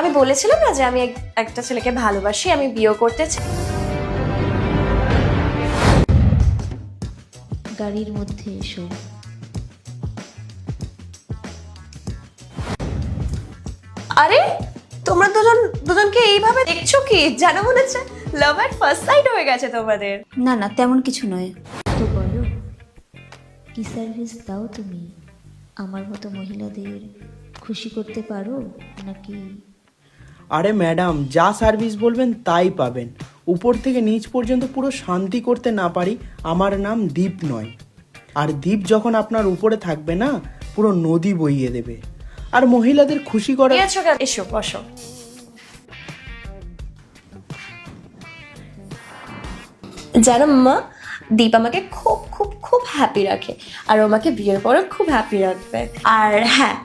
আমি বলেছিলাম না যে আমি একটা ছেলেকে ভালোবাসি, আমি বিয়ে করতে চাই। গাড়ির মধ্যে এসো। আরে তোমরা দুজনকে এইভাবে দেখছো কি? জানো মনে হচ্ছে লাভ এট ফার্স্ট সাইট হয়ে গেছে তোমাদের। না না, তেমন কিছু নয়। তো বলো, কি সার্ভিস দাও তুমি? আমার মতো মহিলাদের খুশি করতে পারো নাকি? আরে ম্যাডাম, যা সার্ভিস বলবেন তাই পাবেন। উপর থেকে নিচ পর্যন্ত পুরো শান্তি করতে না পারি আমার নাম দ্বীপ নয়। আর দ্বীপ যখন আপনার উপরে থাকবে না, পুরো নদী বইয়ে দেবে। আর মহিলাদের খুশি করা। এসো বসো। জানো মা, দীপ আমাকে খুব খুব খুব হ্যাপি রাখে, আর ও আমাকে বিয়ের পরে খুব হ্যাপি রাখবে। আর হ্যাঁ,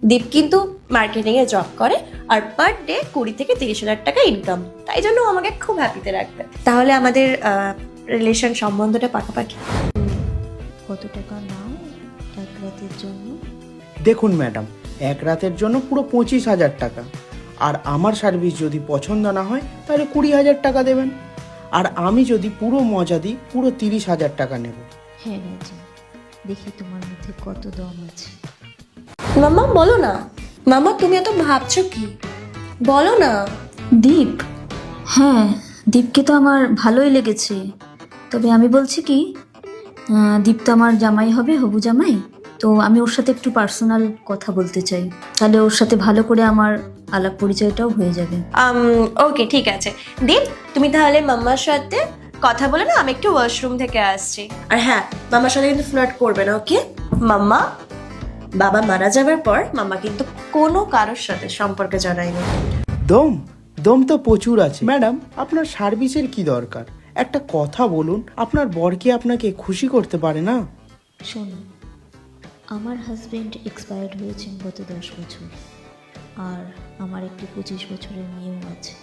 দীপ কিন্তু মার্কেটিং এ জব করে, আর পার ডে 20 থেকে 30,000 টাকা ইনকাম, তাই জন্য ও আমাকে খুব হ্যাপিতে রাখবে। তাহলে আমাদের রিলেশন সম্বন্ধটা পাকাপাকি। কত টাকা নাও এক রাতের জন্য? দেখুন ম্যাডাম, এক রাতের জন্য পুরো 25,000 টাকা। আর আমার সার্ভিস যদি পছন্দ না হয় তাহলে 20,000 টাকা দেবেন। আর আমি যদি পুরো মজা দিই, পুরো 30,000 টাকা নেব। হ্যাঁ রাজি, দেখি তোমার মধ্যে কত দম আছে। মামা বলো না, মামা তুমি এত ভাবছো কি? বলো না। দীপ, হ্যাঁ দীপকে তো আমার ভালোই লেগেছে, তবে আমি বলছি কি, দীপ তো আমার জামাই হবে, হবু জামাই। তো আমি ওর সাথে একটু পার্সোনাল কথা বলতে চাই, তাহলে ওর সাথে ভালো করে আমার আলাপ পরিচয়টাও হয়ে যাবে। ওকে ঠিক আছে দীপ, তুমি তাহলে মাম্মার সাথে কথা বলে না, আমি একটু ওয়াশরুম থেকে আসছি। আর হ্যাঁ, মাম্মার সাথে কিন্তু ফ্লার্ট করবে না, ওকে? মাম্মা, বাবা মারা যাবার পর মাম্মা কিন্তু কোনো কারোর সাথে সম্পর্ক জানায়নি। দম দম তো প্রচুর আছে ম্যাডাম। আপনার সার্ভিসের কি দরকার? একটা কথা বলুন, আপনার বর কি আপনাকে খুশি করতে পারে না? শোনো, আমার হাজবেন্ড এক্সপায়ার্ড হয়েছেন গত 10 বছর, আর আমার একটি 25 বছরের মেয়েও আছে।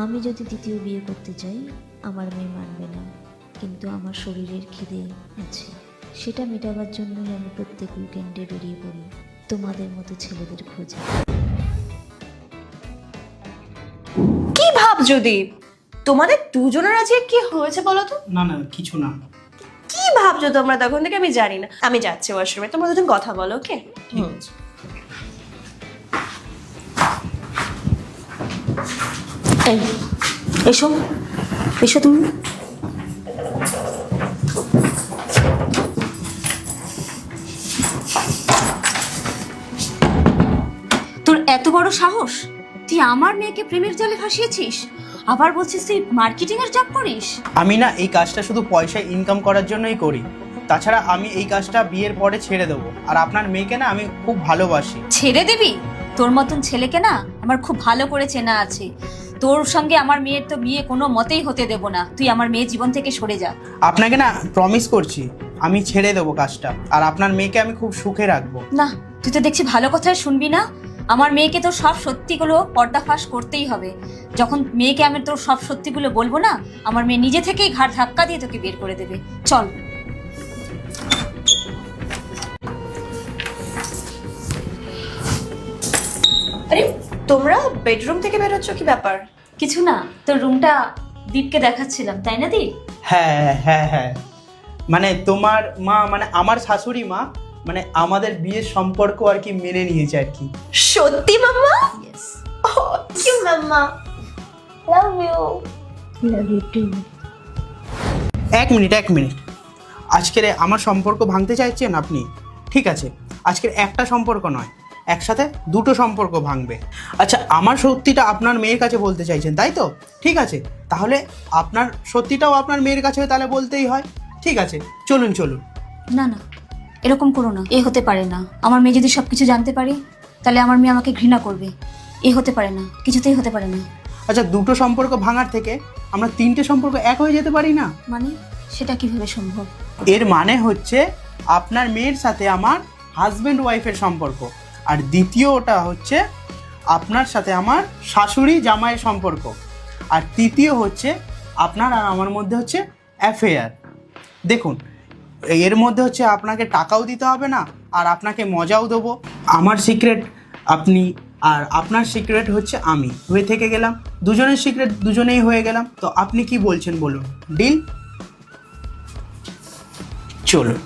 আমি যদি দ্বিতীয় বিয়ে করতে চাই, আমার মেয়ে মানবে না, কিন্তু আমার শরীরের খিদে আছে, সেটা মেটাবার জন্যই আমি প্রত্যেক উইকেন্ডে বেরিয়ে পড়ি তোমাদের মতো ছেলেদের খোঁজে। কি ভাবছো দীপ? তোমাদের দুজনের আজকে কি হয়েছে বলো তো? না না, কিছু না। কি ভাবছো তোমরা তখন থেকে? আমি জানি না। আমি যাচ্ছি ওয়াশরুমে, তোমরা দুজন কথা বলো, ওকে? ঠিক আছে। এই এসো, এসো তুমি। তোর এত বড় সাহস, তুই আমার মেয়েকে প্রেমের জালে ফাঁসিয়েছিস, আবার বলছিস তুই মার্কেটিং এর জব করিস? আমি না এই কাজটা শুধু পয়সা ইনকাম করার জন্যই করি। তাছাড়া আমি এই কাজটা বিয়ের পরে ছেড়ে দেবো। আর আপনার মেয়েকে না আমি খুব ভালোবাসি। ছেড়ে দিবি? তোর মতন ছেলেকে না আমার খুব ভালো করে চেনা আছে। তোর সঙ্গে আমার মেয়ের তো বিয়ে কোনো মতেই হতে দেব না। তুই আমার মেয়ের জীবন থেকে সরে যা। আপনাকে না প্রমিস করছি, আমি ছেড়ে দেবো কাজটা, আর আপনার মেয়েকে আমি খুব সুখে রাখবো। না, তুই তো দেখছি ভালো কথাই শুনবি না। আমার মেয়েকে তো সব সত্যিগুলো পর্দাফাশ করতেই হবে। যখন মেয়েকে আমি তোর সব সত্যিগুলো বলবো না, আমার মেয়ে নিজে থেকেই ঘাড় ধাক্কা দিয়ে তোকে বের করে দেবে। চল। আরে তোমরা বেডরুম থেকে বেরোচ্ছ, কি ব্যাপার? কিছু না, তোর রুমটা দীপকে দেখাচ্ছিলাম, তাই না দীপ? হ্যাঁ হ্যাঁ হ্যাঁ, মানে তোমার মা, মানে আমার শাশুড়ি মা, মানে আমাদের বিয়ের সম্পর্ক আর কি মেনে নিয়েছে আর কি। সত্যি মাম্মা? ইয়েস। কি mamma, love you. Love you too. এক মিনিট, আজকের আমার সম্পর্ক ভাঙতে চাইছেন আপনি? ঠিক আছে, আজকের একটা সম্পর্ক নয়, একসাথে দুটো সম্পর্ক ভাঙবে। আচ্ছা, আমার সত্যিটা আপনার মেয়ের কাছে বলতে চাইছেন তাই তো? ঠিক আছে, তাহলে আপনার সত্যিটাও আপনার মেয়ের কাছে তাহলে বলতেই হয়। ঠিক আছে, চলুন। না না, এরকম করো না, এ হতে পারে না। আমার মেয়ে যদি সবকিছু জানতে পারে, তাহলে আমার মেয়ে আমাকে ঘৃণা করবে। এ হতে পারে না, কিছুতেই হতে পারে না। আচ্ছা, দুটো সম্পর্ক ভাঙার থেকে আমরা 3টে সম্পর্ক এক হয়ে যেতে পারি না? মানে সেটা কিভাবে সম্ভব? এর মানে হচ্ছে আপনার মেয়ের সাথে আমার হাজব্যান্ড ওয়াইফের সম্পর্ক, আর দ্বিতীয়টা হচ্ছে আপনার সাথে আমার শাশুড়ি জামাইয়ের সম্পর্ক, আর তৃতীয় হচ্ছে আপনার আর আমার মধ্যে হচ্ছে অ্যাফেয়ার। দেখুন, এর মধ্যে হচ্ছে আপনাকে টাকাও দিতে হবে না, আর আপনাকে মজাও দেবো। আমার সিক্রেট আপনি আর আপনার সিক্রেট হচ্ছে আমি হয়ে থেকে গেলাম, দুজনের সিক্রেট দুজনেই হয়ে গেলাম। তো আপনি কি বলছেন বলুন, ডিল? চলুন।